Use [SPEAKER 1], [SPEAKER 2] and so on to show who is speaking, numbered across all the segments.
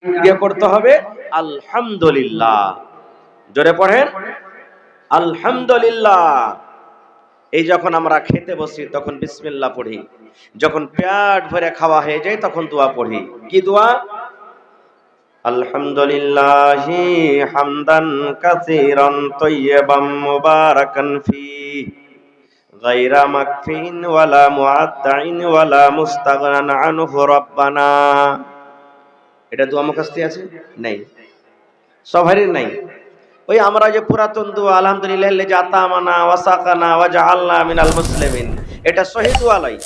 [SPEAKER 1] দিয়ে করতে হবে আলহামদুলিল্লাহ। জোরে পড়েন আলহামদুলিল্লাহ। এই যখন আমরা খেতে বসি তখন বিসমিল্লাহ পড়ি, যখন পেট ভরে খাওয়া হয়ে যায় তখন দোয়া পড়ি। কি দোয়া? আলহামদুলিল্লাহি হামদান কাসীরান তাইয়্যিবান মুবারাকান ফীহি গায়রা মাকফিন ওয়ালা মুআদ্দাইন ওয়ালা মুস্তাগনান আনহু রাব্বানা। এটা দোয়া মুখস্থ আছে? নাই, সবারই নাই। ওই আমরা যে পুরাতন দোয়া আলহামদুলিল্লাহ আল্লাযী আতামানা ওয়া সাকানা ওয়া জাআলনা মিনাল মুসলিমিন, এটা সহিহ দোয়া নয়,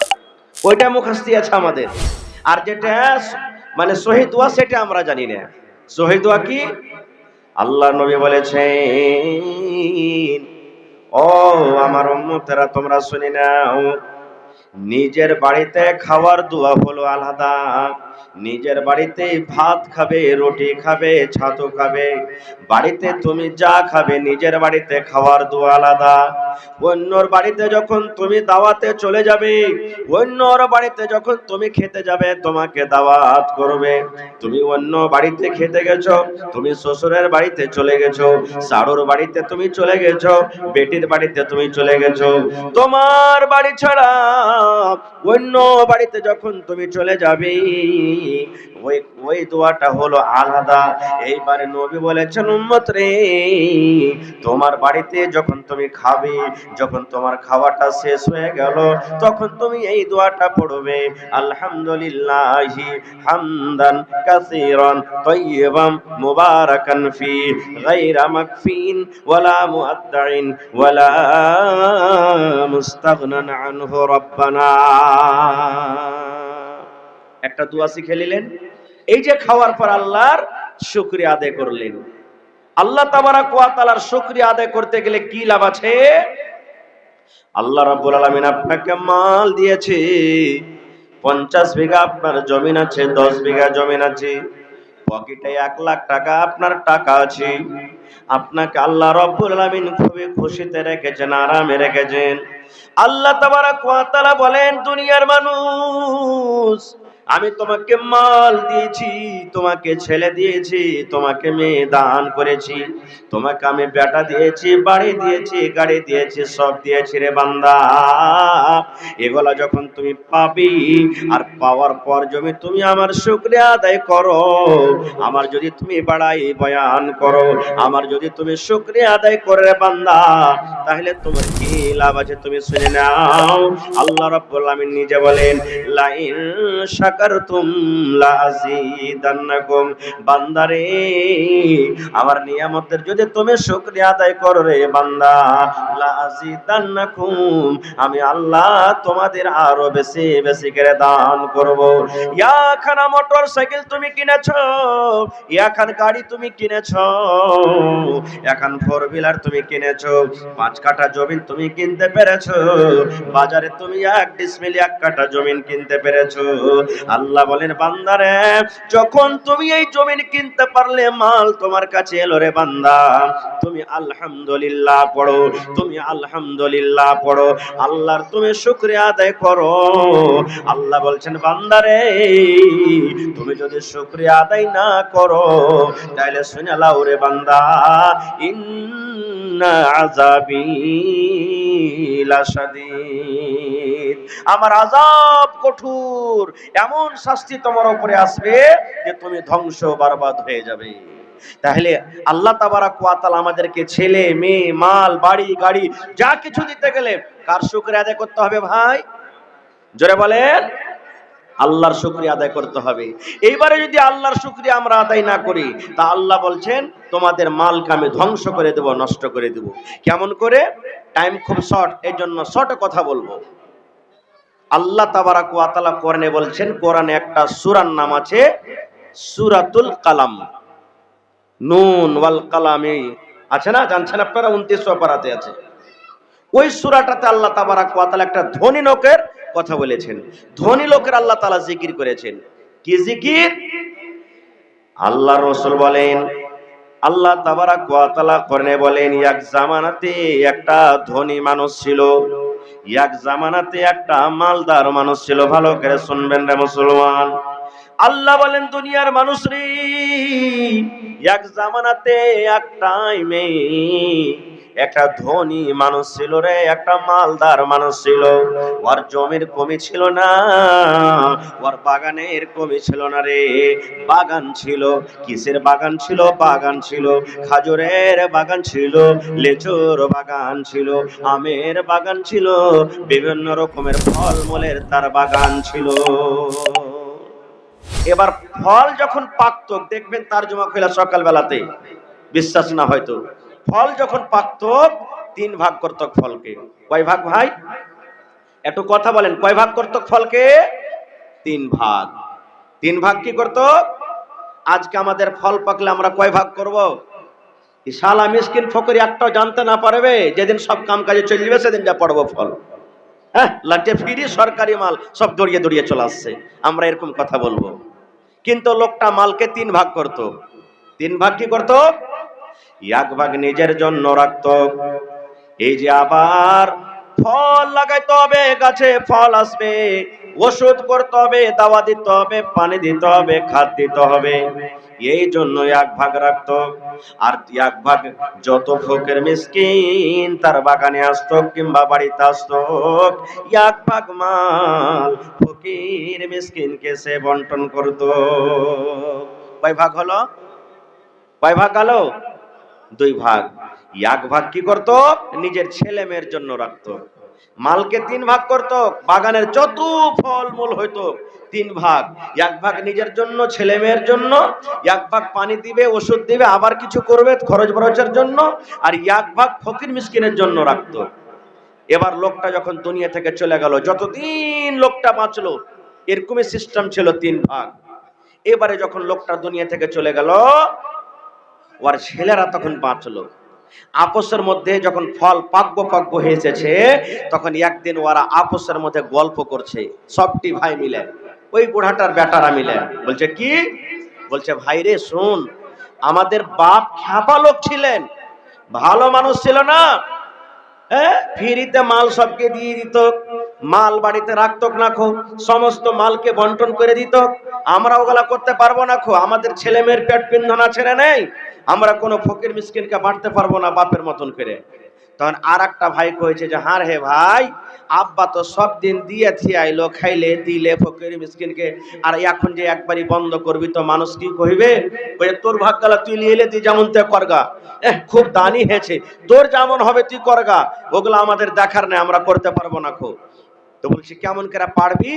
[SPEAKER 1] ওইটা মুখস্থ আছে আমাদের। আর যেটা মানে সহিহ দোয়া সেটা আমরা জানি না। সহিহ দোয়া কি? আল্লাহ নবী বলেছেন, ও আমার উম্মতেরা তোমরা শুনে নাও, নিজের বাড়িতে খাওয়ার দোয়া হলো আলাদা। নিজের বাড়িতে ভাত খাবে, রুটি খাবে, ছাতু খাবে, বাড়িতে তুমি যা খাবে নিজের বাড়িতে খাওয়ার দোয়া আলাদা। অন্যর বাড়িতে যখন তুমি দাওয়াতে চলে যাবে, অন্যর বাড়িতে যখন তুমি খেতে যাবে, তোমাকে দাওয়াত করবে, তুমি অন্য বাড়িতে খেতে গেছো, তুমি শ্বশুরের বাড়িতে চলে গেছো, শাড়ুর বাড়িতে তুমি চলে গেছো, বেটির বাড়িতে তুমি চলে গেছো, তোমার বাড়ি ছাড়া অন্য বাড়িতে যখন তুমি চলে যাবে, ওই ওই দোয়াটা হলো আলাদা। এইবারে নবী বলেছেন, উম্মত রে, তোমার বাড়িতে যখন তুমি খাবে, যখন তোমার খাওয়াটা শেষ হয়ে গেল, তখন তুমি এই দোয়াটা পড়বে, আলহামদুলিল্লাহি হামদান কাসীরান তাইয়্যিবান মুবারাকান ফি গায়রা মাকফিন ওয়ালা মুআদ্দাইন ওয়ালা মুস্তাগনান আনহু রাব্বানা। একটা দোয়া শিখে নিলেন। এই যে খাওয়ার পর আল্লাহর শুকরিয়া আদায় করলেন। আল্লাহ তাবারাক ওয়া তাআলার শুকরিয়া আদায় করতে গেলে কি লাভ আছে? আল্লাহ রাব্বুল আলামিন আপনাকে মাল দিয়েছে, 50 বিঘা আপনার জমিন আছে, 10 বিঘা জমিন আছে, পকেটে 1 লাখ টাকা আপনার টাকা আছে। আপনাকে আল্লাহ রাব্বুল আলামিন খুবই খুশিতে রেখেছেন, আরামে রেখেছেন। আল্লাহ তাবারাক ওয়া তাআলা বলেন, দুনিয়ার মানুষ, আমি তোমাকে মাল দিয়েছি, তোমাকে ছেলে দিয়েছি, তোমাকে মেয়ে দান করেছি, তোমাকে আমি বেটা দিয়েছি, বাড়ি দিয়েছি, গাড়ি দিয়েছি, সব দিয়েছি রে বান্দা। এগুলা যখন তুমি পাবি, আর পাওয়ার পর যদি তুমি আমার শুকরিয়া আদায় করো, আমার যদি তুমি বাড়াই বয়ান করো, আমার যদি তুমি শুকরিয়া আদায় করে রে বান্দা, তাহলে তোমার কি লাভ আছে তুমি শুনে নাও। আল্লাহ রাব্বুল আলামিন নিজে বলেন, লাইন শাকারতুম লাযিদান্নাকুম, বান্দারে আমার নিয়ামতের যদি তুমি শুকরিয়া আদায় করো রে বান্দা, লাযিদান্নাকুম, আমি আল্লাহ তোমাদের আরো বেশি বেশি করে দান করব। ইয়াখানা মোটরসাইকেল তুমি কিনেছো, ইয়াখান গাড়ি তুমি কিনেছো, এখন 4 হুইলার তুমি কিনেছো, 5 কাঠা জমি তুমি কিনতে পেরেছো, বাজারে তুমি 1 ডিসমিল 1 কাঠা জমি কিনতে পেরেছো। আল্লাহ বলেন, বান্দারে যখন তুমি এই জমি কিনতে পারলে, মাল তোমার কাছে এলো রে বান্দা, তুমি আলহামদুলিল্লাহ পড়ো, তুমি আলহামদুলিল্লাহ পড়ো, আল্লাহর তুমি শুকরিয়া আদায় করো। আল্লাহ বলছেন, বান্দারে তুমি যদি শুকরিয়া আদায় না করো, তাহলে শুনে লাও রে বান্দা, ইন্না আযাবি লাশাদীদ, আমার আযাব কঠোর, এমন শাস্তি তোমার উপরে আসবে যে তুমি ধ্বংস বরবাদ হয়ে যাবে। তাহলে আল্লাহ তাবারাক ওয়া তাআলা আমাদেরকে ছেলে মেয়ে মাল বাড়ি গাড়ি যা কিছু দিতে গেলে কার শুকরিয়া আদায় করতে হবে ভাই? জোরে বলেন, আল্লাহর শুকরিয়া আদায় করতে হবে। এইবারে যদি আল্লাহর শুকরিয়া আমরা আদায় না করি, তা আল্লাহ বলছেন, তোমাদের মালকে আমি ধ্বংস করে দেব, নষ্ট করে দেব। কেমন করে? টাইম খুব শর্ট, এই জন্য শর্টে কথা বলবো। আল্লাহ তাবারাক ওয়া তাআলা কোরআনে বলছেন, কোরআনে একটা সূরার নাম আছে সূরাতুল কালাম, নুন ওয়াল কালামি আছে না, জানছেন আপনারা? 29 পারাতে আছে। ওই সূরাটাতে আল্লাহ তাবারাক ওয়া তাআলা একটা ধনী লোকের কথা বলেছেন। ধনী লোকের আল্লাহ তাআলা জিকির করেছেন। কি জিকির? আল্লাহর রাসূল বলেন, আল্লাহ তাবারাক ওয়া তাআলা কোরআনে বলেন, এক জামানাতে একটা ধনী মানুষ ছিল, এক জামানাতে একটা মালদার মানুষ ছিল। ভালো করে শুনবেন রে মুসলমান। আল্লাহ বলেন দুনিয়ার মানুষ রে, এক জামানাতে এক টাইমে একটা ধনী মানুষ ছিল রে, একটা মালদার মানুষ ছিল। ওর জমির কমি ছিল না, ওর বাগানের কমি ছিল না রে। বাগান ছিল, কিসের বাগান ছিল? বাগান ছিল খাজুরের বাগান ছিল, লেচুর বাগান ছিল, আমের বাগান ছিল, বিভিন্ন রকমের ফলমূলের তার বাগান ছিল। এবার ফল যখন পাকত, দেখবেন তারজমা কইলা সকাল বেলাতে, বিশ্বাস না হয়তো, ফল যখন পাকত তিন ভাগ করত ফলকে। কয় ভাগ ভাই? একটু কথা বলেন, কয় ভাগ করত ফলকে? তিন ভাগ। তিন ভাগ কি করত? আজকে আমাদের ফল পাকলে আমরা কয় ভাগ করব? শালা মিসকিন ফকির একটাও জানতে না পারবে, যেদিন সব কাম কাজে চলে যাবে সেদিন যা পড়বো ফল। হ্যাঁ, লাগছে ফ্রি সরকারি মাল সব দড়িয়ে দড়িয়ে চলে আসছে, আমরা এরকম কথা বলবো। কিন্তু লোকটা মালকে তিন ভাগ করত। তিন ভাগ কি করত? এক ভাগ নিজের জন্য রাখত। এই যে আবার ফল লাগাইতে হবে, গাছে ফল আসবে, ওষুধ করতে হবে, দাওয়া দিতে হবে, পানি দিতে হবে, খাদ দিতে হবে, এই জন্য এক ভাগ রাখত। আর এক ভাগ যত ফকির মিসকিন তার বাগানে আসতো কিংবা বাড়িতে আসতো, এক ভাগ মাল ফকির মিসকিনকে সে বন্টন করত। কয় ভাগ হলো? কয় ভাগ গেল? দুই ভাগ। এক ভাগ কি করত? নিজের ছেলে মেয়ের জন্য রাখত। মালকে তিন ভাগ করত, বাগানের যত ফলমূল হইতো তিন ভাগ, এক ভাগ নিজের জন্য, ছেলে মেয়ের জন্য, এক ভাগ পানি দিবে, ওষুধ দিবে, আবার কিছু করবে খরচ বরচের জন্য, আর এক ভাগ ফকির মিসকিনের জন্য রাখত। এবার লোকটা যখন দুনিয়া থেকে চলে গেল, যতদিন লোকটা বাঁচলো এরকমই সিস্টেম ছিল, তিন ভাগ। এবারে যখন লোকটা দুনিয়া থেকে চলে গেল, ওর ছেলেরা তখন বাঁচলো। আপসের মধ্যে যখন ফল পাকবো হয়ে এসেছে, তখন একদিন ওরা আপসের মধ্যে গল্প করছে সবটি ভাই মিলে, ওই বুড়াটার বেটারা মিলে। বলছে কি? বলছে ভাই রে শুন, আমাদের বাপ খ্যাপা লোক ছিলেন, ভালো মানুষ ছিল না, ফ্রিতে মাল সবকে দিয়ে দিত, মাল বাড়িতে রাখতো না খো, সমস্ত মালকে বন্টন করে দিত। আমরা ওগুলা করতে পারবো না খো, আমাদের ছেলে মেয়ের পেট পিন্ধনা ছেড়ে নেই, আমরা কোনো ফকির মিসকিনকে বাঁটতে পারবো না বাপের মতন করে। তখন আর একটা ভাই কয়েছে যে হার হে ভাই, আব্বা তো সব দিন দিয়ে আইলো, খাইলে দিলে ফকির মিসকিনকে, আর এখন যে একবারই বন্ধ করবি তো মানুষ কি কইবে? তোর ভাগ গেলা, তুই নিয়ে এলে তুই যেমন তে করগা, খুব দানি হয়েছে, তোর যেমন হবে তুই করগা, ওগুলো আমাদের দেখার নেই, আমরা করতে পারবো না খো। তো বলছি কেমন করে পারবি?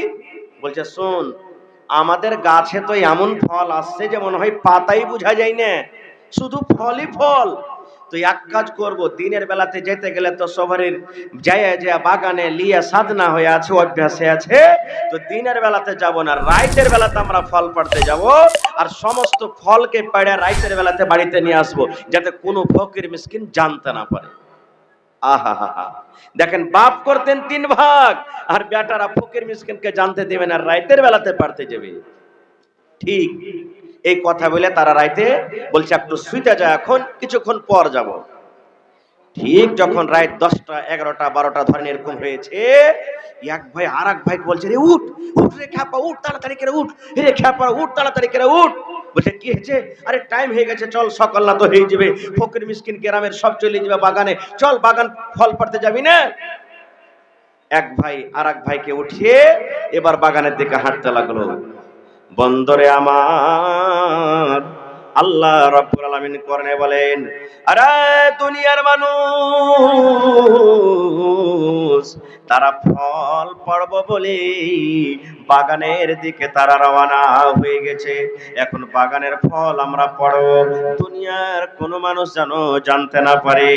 [SPEAKER 1] বলছে শোন, আমাদের গাছে তো এমন ফল আসছে যে মনে হয় পাতাই বোঝা যায় না, শুধু ফলই ফল। তো এক কাজ করব, দিনের বেলাতে যেতে গেলে তো সবারই যায় বাগানে লিয়ে সাধনা হয়ে আছে, অভ্যাসে আছে, তো দিনের বেলাতে যাব না, রাইতের বেলাতে আমরা ফল পাড়তে যাব, আর সমস্ত ফলকে পেড়ে রাইতের বেলাতে বাড়িতে নিয়ে আসবো, যাতে কোনো ফকির মিসকিন জানতে না পারে। আহা হা হা, দেখেন বাপ করতেন তিন ভাগ, আর বেটারা ফকির মিসকিনকে জানতে দেবে না, রাইতের বেলাতে পারতে যাবে। ঠিক এই কথা বলে তারা রাইতে বলছে একটু শুইতে যায়, এখন কিছুক্ষণ পর যাব। ঠিক যখন রাত 10টা 11টা 12টা ধরেন এরকম হয়েছে, এক ভাই আর এক ভাই বলছে রে উঠ উঠ রে খ্যাপা, উঠ তাড়াতাড়ি করে উঠ রে খ্যাপা, উঠ তাড়াতাড়ি করে উঠ। বলছে কি হয়েছে? আরে টাইম হয়ে গেছে, চল সকাল না তো হয়ে যাবে, ফকির মিসকিন গ্রামের সব চলে যাবে বাগানে, চল বাগান ফল পাড়তে যাবি না? এক ভাই আর এক ভাইকে উঠিয়ে এবার বাগানের দিকে হাঁটতে লাগলো। বন্দরে আমার আল্লাহ রাব্বুল আলামিন কোরআনে বলেন, আরে দুনিয়ার মানুষ তারা ফল পাড়ব বলে বাগানের দিকে তারা রওনা হয়ে গেছে। এখন বাগানের ফল আমরা পাড়ব, দুনিয়ার কোনো মানুষ যেন জানতে না পারে,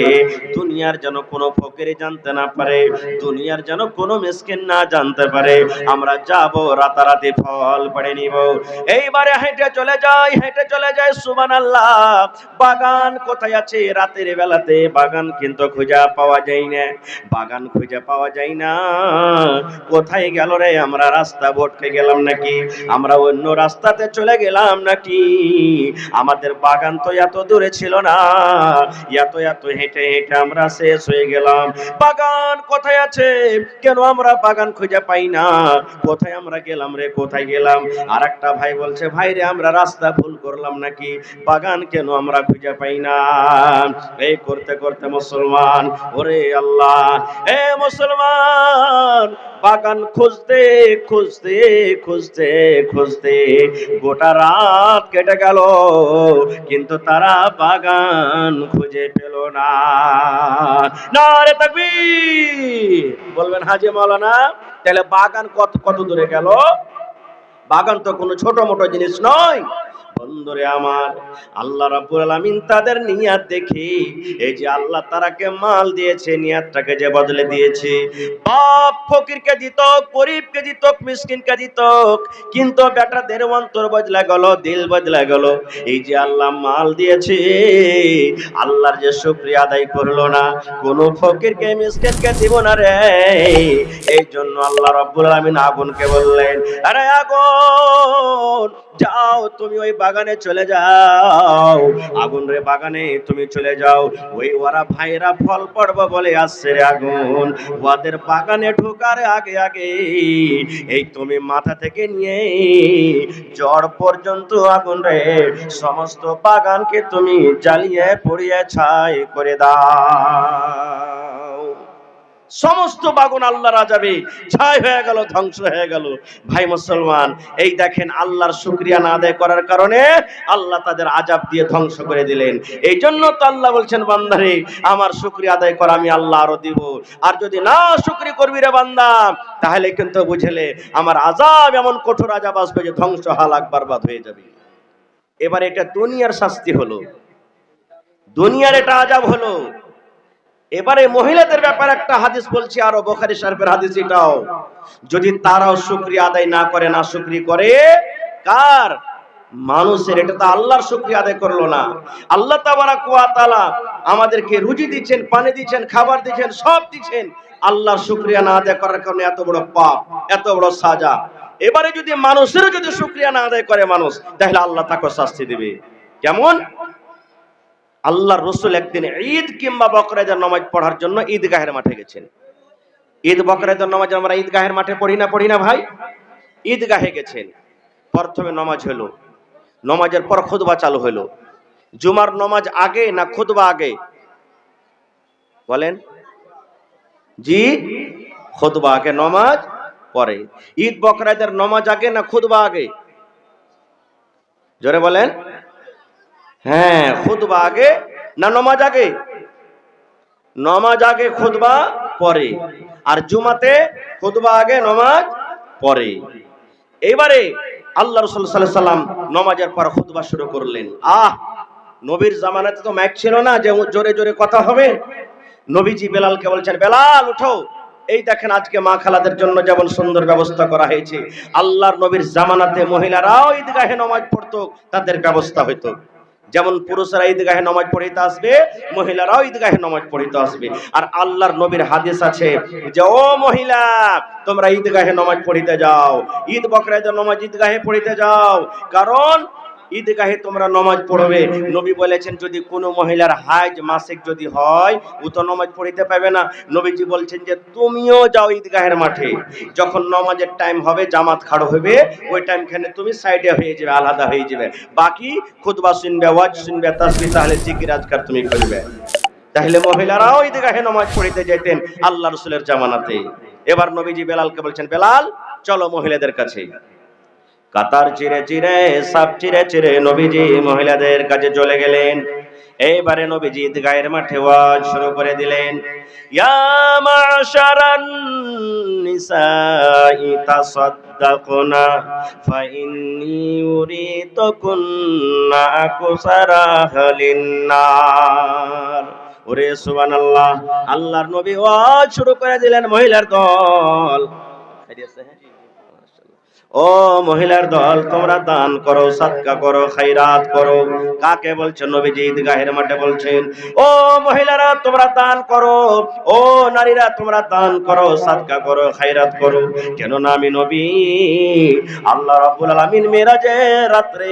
[SPEAKER 1] দুনিয়ার যেন কোনো ফকির জানতে না পারে, দুনিয়ার যেন কোনো মিসকিন না জানতে পারে, আমরা যাব রাতারাতি ফল পেড়ে নিব। এইবারে হেঁটে চলে যাই, সুবহানাল্লাহ। বাগান কোথায় আছে? রাতের বেলাতে বাগান কিন্তু খুঁজে পাওয়া যায় না, বাগান খুঁজে পাওয়া যায় না, কোথায় গেল রে? আমরা রাস্তা ভটকে গেলাম নাকি, আমরা অন্য রাস্তাতে চলে গেলাম নাকি, আমাদের বাগান তো এত দূরে ছিল না, এত এত হেঁটে হেঁটে আমরা শেষ হয়ে গেলাম। বাগান কোথায় আছে, কেন আমরা বাগান খুঁজে পাই না, কোথায় আমরা গেলাম রে, কোথায় গেলাম? আর একটা ভাই বলছে, ভাই রে আমরা রাস্তা ভুল করলাম নাকি, বাগান কেন আমরা খুঁজে পাই না। এই করতে করতে মুসলমান, ওরে আল্লাহ, এ মুসলমান, বাগান খুঁজতে খুঁজতে খুঁজতে খুঁজতে গোটা রাত কেটে গেল, কিন্তু তারা বাগান খুঁজে পেল না। নারে তাকবীর বলবেন হাজী মাওলানা। তাহলে বাগান কত কত দূরে গেল? বাগান তো কোনো ছোট মোটো জিনিস নয়। বন্ধুরে আমার, আল্লাহ রাব্বুল আলামিন তাদের নিয়াত দেখি, এই যে আল্লাহ তারাকে মাল দিয়েছে, নিয়াতটাকে যে বদলে দিয়েছে। বাপ ফকিরকে দিত, গরিবকে দিত, মিসকিনকে দিত, কিন্তু বেটাদের অন্তর বদলা গেল, দিল বদলা গেল। এই যে আল্লাহ মাল দিয়েছে, আল্লাহর যে শুকরিয়া আদায় করলো না, কোন ফকিরকে মিসকিনকে দিব না রে। এই জন্য আল্লাহ রাব্বুল আলামিন আগুনকে বললেন, আরে আগুন যাও, তুমি ওই বাগানে চলে যাও, আগুন রে বাগানে তুমি চলে যাও, ওই ওরা ভাইরা ফল পড়বে বলে আসছে রে আগুন, ওদের বাগানে ঢোকার আগে আগে এই তুমি মাথা থেকে নিয়ে জড় পর্যন্ত আগুন রে সমস্ত বাগানকে তুমি জ্বালিয়ে পুড়িয়ে ছাই করে দাও। সমস্ত বাগান আল্লাহর আযাবে ছাই হয়ে গেল, ধ্বংস হয়ে গেল। ভাই মুসলমান, এই দেখেন আল্লাহর শুকরিয়া না আদায় করার কারণে আল্লাহ তাদের আযাব দিয়ে ধ্বংস করে দিলেন। এই জন্য তো আল্লাহ বলছেন, বান্দারে আমার শুকরিয়া আদায় কর, আমি আল্লাহ আরো দিব। আর যদি না শুকরি করবি রে বান্দা, তাহলে কিন্তু বুঝলে আমার আযাব এমন কঠোর আযাব আসবে যে ধ্বংস হালাক বরবাদ হয়ে যাবে। এবার এটা দুনিয়ার শাস্তি হলো, দুনিয়ার এটা আযাব হলো। এবারে মহিলাদের ব্যাপারে একটা হাদিস বলছি, আরো বুখারী শরীফের হাদিস এটাও। যদি তারাও শুকরিয়া আদায় না করে, না শুকরি করে কার? মানুষের। এটা তো আল্লাহর শুকরিয়া আদায় করলো না। আল্লাহ তাবারাক ওয়া তাআলা আমাদেরকে রুজি দিচ্ছেন, পানি দিচ্ছেন, খাবার দিচ্ছেন, সব দিচ্ছেন, আল্লাহর শুকরিয়া না আদায় করার কারণে এত বড় পাপ, এত বড় সাজা। এবারে যদি মানুষেরও যদি শুকরিয়া না আদায় করে মানুষ, তাহলে আল্লাহ তাকে শাস্তি দিবে। কেমন? আল্লাহর রাসূল একদিন ঈদ কিংবা বকরা ঈদের নামাজ পড়ার জন্য ঈদগাহের মাঠে গেছেন। ঈদ বকরা ঈদের নামাজ আমরা ঈদগাহের মাঠে পড়ি না ভাই? ঈদগাহে গেছেন। প্রথমে নামাজ হলো, নামাজের পর খুতবা চালু হলো। জুমার নামাজ আগে না খুতবা আগে? বলেন জি, খুতবা আগে, নামাজ পরে। ঈদ বকরা ঈদের নামাজ আগে না খুতবা আগে? জোরে বলেন। হ্যাঁ, খুতবা আগে না নামাজ আগে? নামাজ আগে, খুতবা পরে। আর জুমাতে খুতবা আগে, নামাজ পরে। এইবারে আল্লাহ রাসূল সাল্লাল্লাহু আলাইহি সাল্লাম নামাজের পর খুতবা শুরু করলেন। নবীর জামানাতে তো মাইক ছিল না যে জোরে জোরে কথা হবে। নবীজি বেলালকে বলছেন, বেলাল উঠো। এই দেখেন আজকে মা খালাদের জন্য যেমন সুন্দর ব্যবস্থা করা হয়েছে, আল্লাহর নবীর জামানাতে মহিলারাও ঈদগাহে নামাজ পড়তো, তাদের ব্যবস্থা হইতো। যেমন পুরুষরা ঈদগাহে নামাজ পড়িতে আসবে, মহিলারাও ঈদগাহে নামাজ পড়িতে আসবে। আর আল্লাহর নবীর হাদিস আছে যে, ও মহিলা, তোমরা ঈদগাহে নামাজ পড়িতে যাও, ঈদ বকরা ঈদের নামাজ ঈদগাহে পড়িতে যাও, কারণ ঈদগাহে তোমরা নামাজ পড়বে। নবী বলেছেন, যদি কোনো মহিলার হাইজ মাসিক যদি হয়, ও তো নামাজ পড়িতে পাবে না। নবীজি বলছেন যে তুমিও যাও ঈদগাহের মাঠে, যখন নামাজের টাইম হবে, জামাত খাড়ো হবে, ওই টাইমখানে তুমি সাইডে হয়ে যাবে, আলাদা হয়ে যাবে। বাকি খুতবা শুনবে, ওয়াজ শুনবে, তাসবিহ তাহলে জিকির আজকার তুমি করবে। তাহলে মহিলারাও ঈদগাহে নামাজ পড়িতে যেতেন আল্লাহ রাসূলের জামানাতে। এবার নবীজি বেলালকে বলছেন, বেলাল চলো মহিলাদের কাছে। কাতার চিরে চিরে, সাপ চিরে চিরে নবীজি মহিলাদের কাছে চলে গেলেন। এইবারে নবীজি ঈদগাহের মাঠে ওয়াজ শুরু করে দিলেন, ইয়া মাশারান নিসাই তাসাদদাকুনা ফাইন্নী উরিতুকুন্না আকসারা লিন-নার। ওরে সুবহানাল্লাহ, আল্লাহর নবী ওয়াজ শুরু করে দিলেন। মহিলার দল ও মহিলার দল, তোমরা দান করো, সাদকা করো, খায়রাত করো। কাকে বলছেন? নবীজি ঈদগাহের মাঠে বলছেন, ও মহিলারা তোমরা দান করো, ও নারীরা তোমরা দান করো, সাদকা করো, খায়রাত করো। কেন না আমি নবী আল্লাহ রাব্বুল আলামিন মেরাজের রাত্রে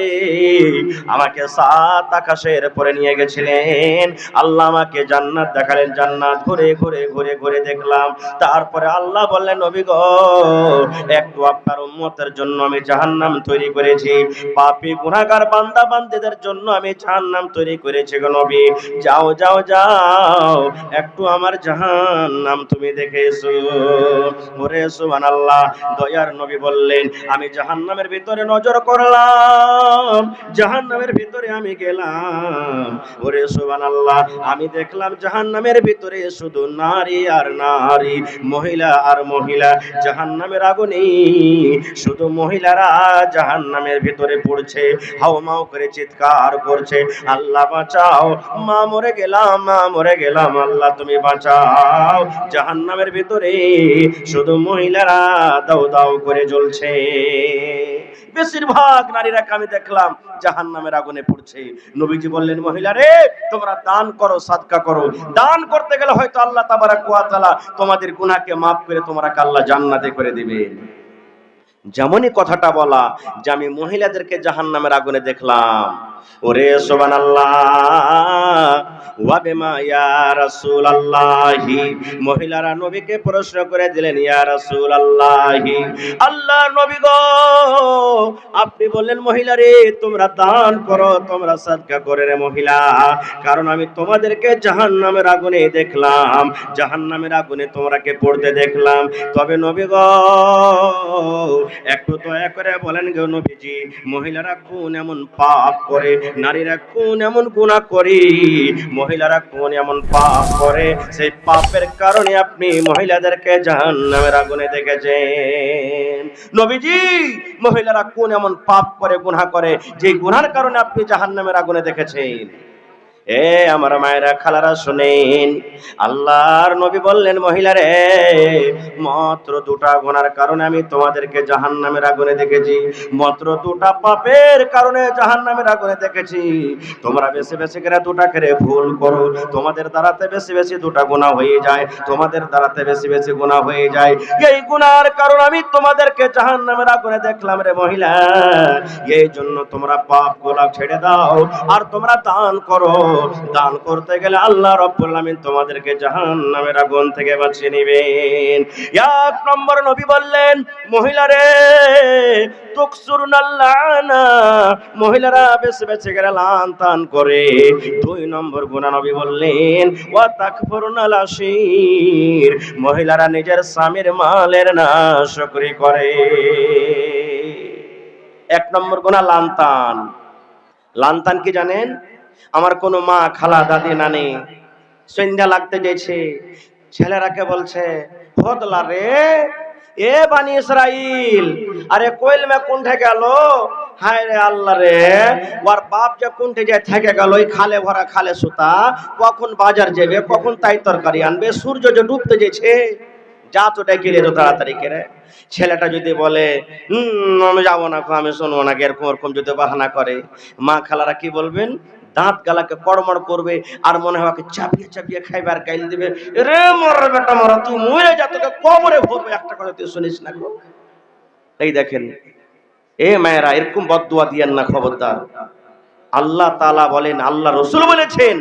[SPEAKER 1] আমাকে সাত আকাশের উপরে নিয়ে গেছিলেন। আল্লাহ আমাকে জান্নাত দেখালেন, জান্নাত ঘুরে ঘুরে ঘুরে ঘুরে দেখলাম। তারপরে আল্লাহ বললেন, নবী গো, একটু আপনার উম্মতের জন্য আমি জাহান্নাম তৈরি করেছি, পাপী গুনাহগার বান্দা বান্দীদের জন্য আমি জাহান্নাম তৈরি করেছি গো নবী। যাও যাও যাও, একটু আমার জাহান্নাম তুমি দেখে এসো। ওরে সুবহানাল্লাহ। দয়ার নবী বললেন, আমি জাহান্নামের ভিতরে নজর করলাম, জাহান্নামের ভিতরে আমি গেলাম। ওরে সুবহানাল্লাহ। আমি দেখলাম জাহান্নামের ভিতরে শুধু নারী আর নারী, মহিলা আর মহিলা। জাহান্নামের আগুনে শুধু মহিলারা জাহান্নামের ভিতরে পড়ছে, হাওমাও করে চিৎকার করছে, আল্লাহ বাঁচাও, মা মরে গেলাম, মা মরে গেলাম, আল্লাহ তুমি বাঁচাও। জাহান্নামের ভিতরে শুধু মহিলারা দাও দাও করে জ্বলছে। বেশিরভাগ নারীরাকে আমি দেখলাম জাহান্নামের আগুনে পড়ছে। নবীজি বললেন, মহিলা রে, তোমরা দান করো, সাদকা করো। দান করতে গেলে হয়তো আল্লাহ তাবারাক ওয়া তাআলা তোমাদের গুনাহকে maaf করে তোমাকে আল্লাহ জান্নাতে করে দিবেন। যেমনই কথাটা বলা যে আমি মহিলাদেরকে জাহান্নামের আগুনে দেখলাম। ওরে সুবহানাল্লাহ। ওয়া বিমা ইয়া রাসূলুল্লাহি, মহিলারা নবীকে প্রশ্ন করে দিলেন, ইয়া রাসূলুল্লাহি, আল্লাহর নবী গো, আপনি বললেন মহিলারে তোমরা দান করো, তোমরা সাদকা করো রে মহিলা, কারণ আমি তোমাদেরকে জাহান্নামের আগুনে দেখলাম, জাহান্নামের আগুনে তোমরাকে পড়তে দেখলাম। তবে নবী গো, একটু দয়া করে বলেন গো নবীজি, মহিলারা কোন এমন পাপ করে, নারীরা কোন এমন গুনাহ করে, মহিলারা কোন এমন পাপ করে, সেই পাপের কারণে আপনি মহিলাদেরকে জাহান্নামের আগুনে দেখেছেন। নবীজি, মহিলারা কোন এমন পাপ করে, গুনাহ করে, যে গুনার কারণে আপনি জাহান্নামের আগুনে দেখেছেন? এ আমার মায়েরা, খালারা শুনেন, আল্লাহর নবী বললেন, মহিলারে, মাত্র দুটা গুনার কারণে আমি তোমাদেরকে জাহান্নামের আগুনে দেখেছি, মাত্র দুটা পাপের কারণে জাহান্নামের আগুনে দেখেছি। তোমরা বেশি বেশি করে দুটা করে ভুল করো, তোমাদের দ্বারাতে বেশি বেশি দুটা গুনাহ হয়ে যায়, তোমাদের দ্বারাতে বেশি বেশি গুনাহ হয়ে যায়। এই গুনার কারণে আমি তোমাদেরকে জাহান্নামের আগুনে দেখলাম রে মহিলা। এই জন্য তোমরা পাপগুলো ছেড়ে দাও আর তোমরা দান করো। দান করতে গেলে আল্লাহ রাব্বুল আলামিন তোমাদেরকে জাহান্নামের আগুন থেকে বাঁচিয়ে নেবেন। এক নম্বর নবী বললেন, মহিলারে তুকসুরুনাল লানা, মহিলারা বেশি বেশি করে লান তান করে। দুই নম্বর গুনাহ নবী বললেন, ওয়া তাকফুরুনাল আশির, মহিলারা নিজের স্বামীর মালের নাশকরি করে। এক নম্বর গুনাহ লানতান। লানতান কি জানেন? আমার কোন মা, খালা, দাদি, নানি সন্ধ্যা লাগতে গেছে, ছেলেরাকে বলছে, হদলা রে, এ বানি ইসরাইল, আরে কোয়েল মে কোনঠে গেল? হায় রে আল্লাহ রে, ওর বাপ যে কোনঠে যায় থেকে গেল, ওই খালে ভরা খালে সুতা, কখন বাজার যাবে, কখন তাই তরকারি আনবে, সূর্য যে ডুবতে যেছে, যা তো ডেকে রে তাড়াতাড়ি করে। ছেলেটা যদি বলে আমি যাবো না, আমি শুনবো না, এরকম ওরকম যদি বাহানা করে, মা খালারা কি বলবেন? দাঁত গালাকে কড়মড় করবে আর মনে হয় চাপিয়ে চাপিয়ে খাইবে আর গাইল দিবে, রে মর বেটা মর, তুই মরে যা, তোকে কবরে ভরবে, একটা কথা তুই শুনিস না গো। এই দেখেন, এ মায়েরা, এরকম বদদুয়া দিয়েন না, খবরদার। আল্লাহ তাআলা বলেন, আল্লাহ রাসূল বলেছেন,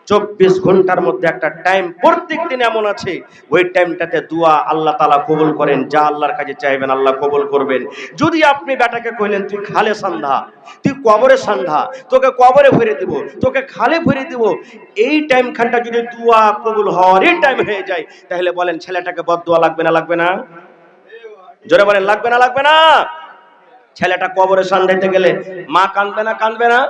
[SPEAKER 1] 24 ঘন্টার মধ্যে একটা টাইম প্রত্যেক দিন এমন আছে, ওই টাইমটাতে দোয়া আল্লাহ তাআলা কবুল করেন। যা আল্লাহর কাছে চাইবেন আল্লাহ কবুল করবেন। যদি আপনি বেটাকে কইলেন তুই খালে সন্ধ্যা, তুই কবরে সন্ধ্যা, তোকে কবরে ভরে দিব, তোকে খালে ভরে দিব, এই টাইম খানটা যদি দোয়া কবুল হওয়ার এই টাইম হয়ে যায়, তাহলে বলেন ছেলেটাকে বদদোয়া লাগবে না লাগবে না? জোরে বলেন, লাগবে না লাগবে না? ছেলেটা কবরে সন্ধ্যাতে গেলে মা কাঁদবে না কাঁদবে না?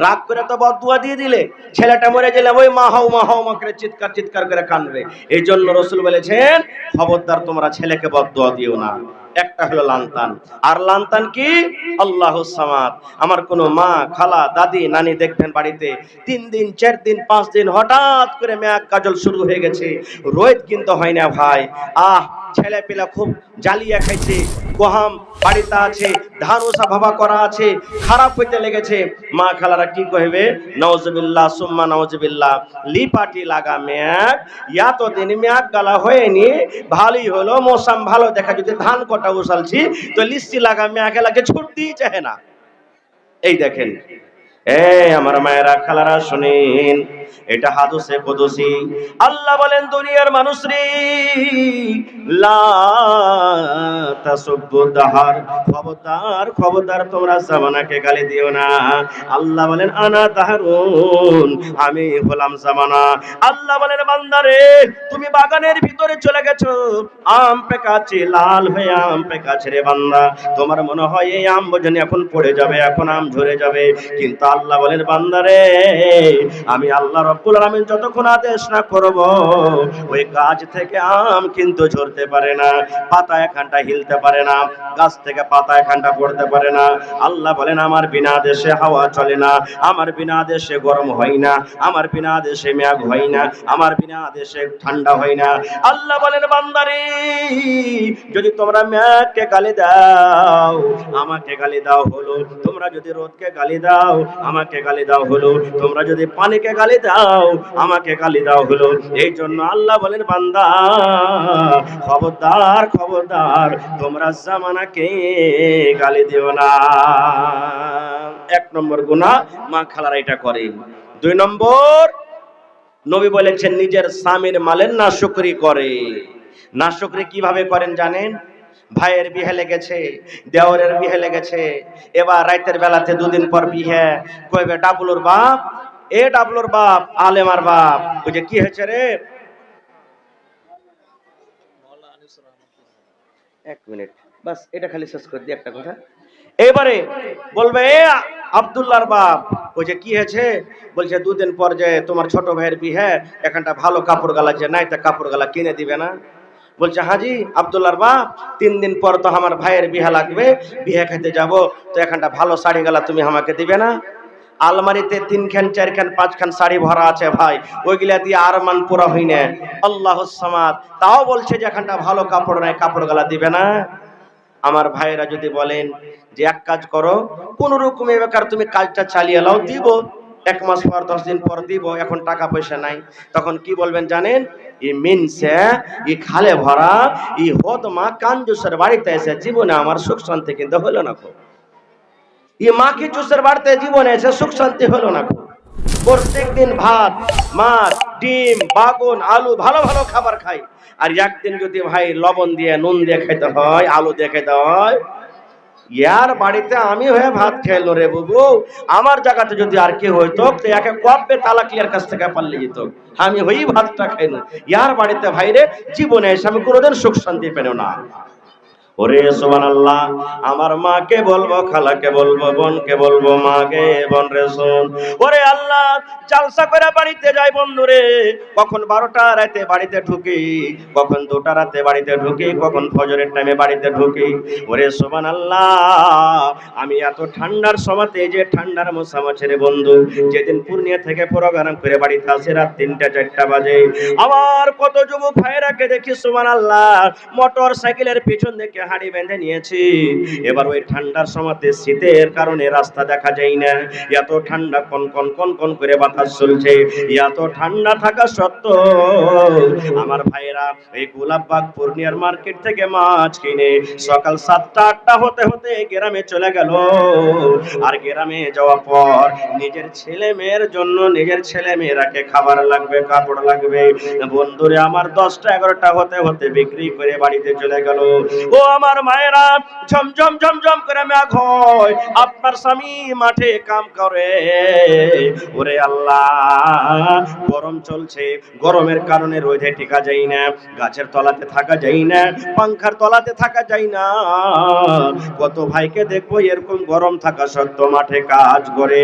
[SPEAKER 1] রাগ করে তো বদদুয়া দিয়ে দিলে, ছেলেটা মরে গেলে ওই মা হাও মা হাও মা করে চিৎকার চিৎকার করে কাঁদবে। এই জন্য রাসূল বলেছেন, খবরদার তোমরা ছেলেকে বদদুয়া দিও না। একটা হলো লান্তান। আর লান্তান কি? আল্লাহুস সামাদ। আমার কোনো মা, খালা, দাদি, নানি দেখবেন বাড়িতে 3 দিন 4 দিন 5 দিন হঠাৎ করে মেয়াক কাজল শুরু হয়ে গেছে, রোদ কিন্তু হয় না ভাই। ছেলে পেলা খুব জ্বালিয়া খাইছে, গহাম বাড়িতে আছে, ধান ওসা ভাবা করা আছে, খারাপ হইতে লেগেছে। মা খালারা কি কইবে? নাউজুবিল্লাহ সুম্মা নাউজুবিল্লাহ, লিপাটি লাগা মেয়াক, এতদিন মেয়াক গালা হয়নি, ভালোই হলো মৌসুম ভালো দেখা, যদি ধান কটা উসালছি তো লিস্টি লাগা মেয়াকে লাগে ছুটতেই চাহে না। এই দেখেন, আমার মায়েরা খালারা শুনেন, এটা হাদিসে কুদসি। আল্লাহ বলেন, দুনিয়ার মানুষ রে, লা তাসুব্বু দাহার, খবরদার খবরদার তোমরা জামানাকে গালি দিও না। আল্লাহ বলেন, আনা তাহারুন, আমি হলাম জামানা। আল্লাহ বলেন, বান্দারে তুমি বাগানের ভিতরে চলে গেছো, আম পেকাচ্ছে, লাল হয়ে আম পেকাচ্ছে রে বান্দা, তোমার মনে হয় এই আম বোঝেনি এখন পড়ে যাবে, এখন আম ঝরে যাবে, কিন্তু আল্লাহ বলেন, বান্দারে আমি আল্লাহ রব্বুল আলামিন যতক্ষণ আদেশ না করব, ওই গাছ থেকে আম কিন্তু ঝরতে পারে না, পাতা একখানটা হিলতে পারে না, গাছ থেকে পাতা একখানটা পড়তে পারে না। আল্লাহ বলেন, আমার বিনা আদেশে হাওয়া চলে না, আমার বিনা আদেশে গরম হয় না, আমার বিনা আদেশে মেঘ হয় না, আমার বিনা আদেশে ঠান্ডা হয় না। আল্লাহ বলেন, বান্দারে যদি তোমরা মেঘকে গালি দাও, আমাকে গালি দাও হলো, তোমরা যদি রোদকে গালি দাও, আমাকে গালি দাও হলো, তোমরা যদি পানিকে গালি দাও, আমাকে গালি দাও হলো। এই জন্য আল্লাহ বলেন, বান্দা খবরদার খবরদার তোমরা জামানাকে গালি দিও না। 1 নম্বর গুনাহ মা খালারা এটা করে। 2 নম্বর, নবী বলেছেন নিজের স্বামীর মালের নাশুকরি করে। নাশুকরি কিভাবে করেন জানেন? ভাইয়ের বিয়ে লেগেছে, দেওরের বিয়ে লেগেছে, এবার রাতের বেলাতে 2 দিন পর বিয়ে, কইবে ডাবলুর বাপ, এ ডাবলুর বাপ, আলেমার বাপ, বুঝে কি হয়েছে রে? 1 মিনিট বাস, এটা খালি শেষ করে দিই একটা কথা। এবারে বলবে, এ আব্দুল্লাহর বাপ, বুঝে কি হয়েছে? বলছে 2 দিন পর যে তোমার ছোট ভাইয়ের বিয়ে, এখানটা ভালো কাপড় গালা যে নাই, তা কাপড় গালা কিনে দিবে না? বলছে, হাজি আব্দুল্লাহর বাপ, 3 দিন পর তো আমার ভাইয়ের বিয়ে লাগবে, বিয়ে খেতে যাব, তো এখানটা ভালো শাড়ি গালা তুমি আমাকে দিবে না? আলমারিতে 3 খান 4 খান 5 খান শাড়ি ভরা আছে ভাই, ওইগুলা দিয়ে আর মান পুরা হই না। আল্লাহুস সামাদ, তাও বলছে যে এখানটা ভালো কাপড় নাই, কাপড় গালা দিবে না? আমার ভাইরা যদি বলেন যে এক কাজ করো, কোন রকমে বেকার তুমি কাজটা চালিয়ে লাও, দিব 1 মাস পর 10 দিন পর দিব, এখন টাকা পয়সা নাই, তখন কি বলবেন জানেন? ই মিনসে, ই খালে ভরা, ই হদমা কাঞ্জুসের বাড়িতে এসে জীবনে আমার সুখ শান্তি কিন্তু হলো না। ই মাকে জুসের বাড়িতে জীবনে এসে সুখ শান্তি হলো না। প্রত্যেক দিন ভাত, মাছ, ডিম, বাগুন, আলু, ভালো ভালো খাবার খাই, আর একদিন যদি ভাই লবণ দিয়ে নুন দিয়ে খেতে হয়, আলু দিয়ে খেতে হয়, ইয়ার বাড়িতে আমি হয়ে ভাত খেলো রে বুবু, আমার জায়গাতে যদি আর কি হইতো তো একে কবে তালাক লিয়ার কাছ থেকে পাল্লে যেত, আমি হই ভাতটা খাইনো। ইয়ার বাড়িতে ভাইরে জীবনে এসে আমি কোনোদিন সুখ শান্তি পেলো না। ওরে সুবহানাল্লাহ, আমার মাকে বলবো, খালাকে বলবো, বোনকে বলবো, মাকে বোন রে শোন, ওরে আল্লাহ জালসা করে বাড়িতে যাই বন্ধুরে, কখন 12টা রাতে বাড়িতে ঢুকি, কখন 2টা রাতে বাড়িতে ঢুকি, কখন ফজরের টাইমে বাড়িতে ঢুকি। ওরে সুবহানাল্লাহ, আমি এত ঠান্ডার সময়তে, যে ঠান্ডার মৌসুমে রে বন্ধু, যেদিন পূর্ণিয়া থেকে প্রোগ্রাম করে বাড়িতে আসে রাত 3টা 4টা বাজে, আমার কত যুবক ভাইরাকে দেখি সুবহানাল্লাহ মোটর সাইকেলের পিছন থেকে হাড়ি বেঁধে নিয়েছি। এবার ওই ঠান্ডার সময়তে শীতের কারণে রাস্তা দেখা যায় না, এত ঠান্ডা, কন কন কন কন করে বাতাস চলছে, এত ঠান্ডা থাকা সত্ত্বেও আমার ভাইরা এই গোলাপবাগ পূর্ণিয়ার মার্কেট থেকে মাছ কিনে সকাল 7টা 8টা হতে হতে গ্রামে চলে গেল। আর গ্রামে যাওয়ার পর নিজের ছেলে মেয়ের জন্য, নিজের ছেলে মেয়েরাকে খাবার লাগবে, কাপড় লাগবে, বন্ধুরে আমার 10টা 11টা হতে হতে বিক্রি করে বাড়িতে চলে গেল। ও আমার মায়েরা, ঝমঝম ঝমঝম করে মেঘ হয়, আপনার স্বামী মাঠে কাম করে, ওরে আল্লাহ গরম চলছে, গরমের কারণে রোদে টিকা যায় না, গাছের তলাতে থাকা যায় না, পাংখার তলাতে থাকা যায় না। কত ভাইকে দেখবো এরকম গরম থাকা সত্ত্বেও মাঠে কাজ করে,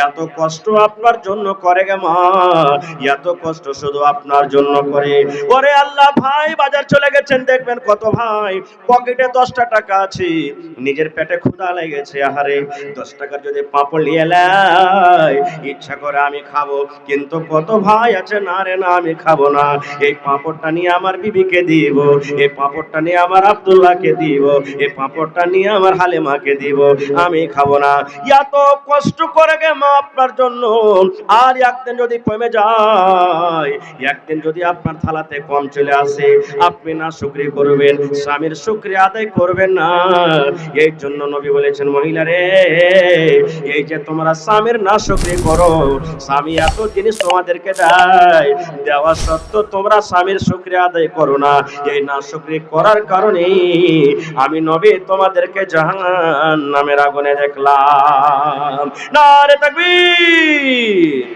[SPEAKER 1] এত কষ্ট আপনার জন্য করে গে মা, এত কষ্ট শুধু আপনার জন্য করে। ওরে আল্লাহ, ভাই বাজার চলে গেছেন, দেখবেন কত ভাই পকেট পকেটে 10টা টাকা আছে, নিজের পেটে ক্ষুধা লেগেছে, আহারে 10 টাকার যদি পাঁপড় নিয়ে লাই, ইচ্ছা করে আমি খাবো, কিন্তু কত ভাই আছে না রে না আমি খাবো না, এই পাঁপড়টা নিয়ে আমার বিবিকে দিব, এই পাঁপড়টা নিয়ে আমার আব্দুল্লাহকে দিব, এই পাঁপড়টা নিয়ে আমার হালিমাকে দিব, আমি খাবো না। এত কষ্ট করে গে মা আপনার জন্য, আর একদিন যদি কমে যায়, একদিন যদি আপনার থালাতে কম চলে আসে, আপনি না শুকরি করবেন, স্বামীর শুকরিয়া আদায় করবেন না। এই জন্য নবী বলেছেন, মহিলা রে, এই যে তোমরা স্বামীর না শুকরি করো, স্বামী এত জিনিস তোমাদেরকে দেয়, দেওয়া সত্ত্বেও তোমরা স্বামীর শুকরিয়া আদায় করো না, এই না শুকরি করার কারণে আমি নবী তোমাদেরকে জাহান্নামের আগুনে দেখলাম। নারে তাকবীর।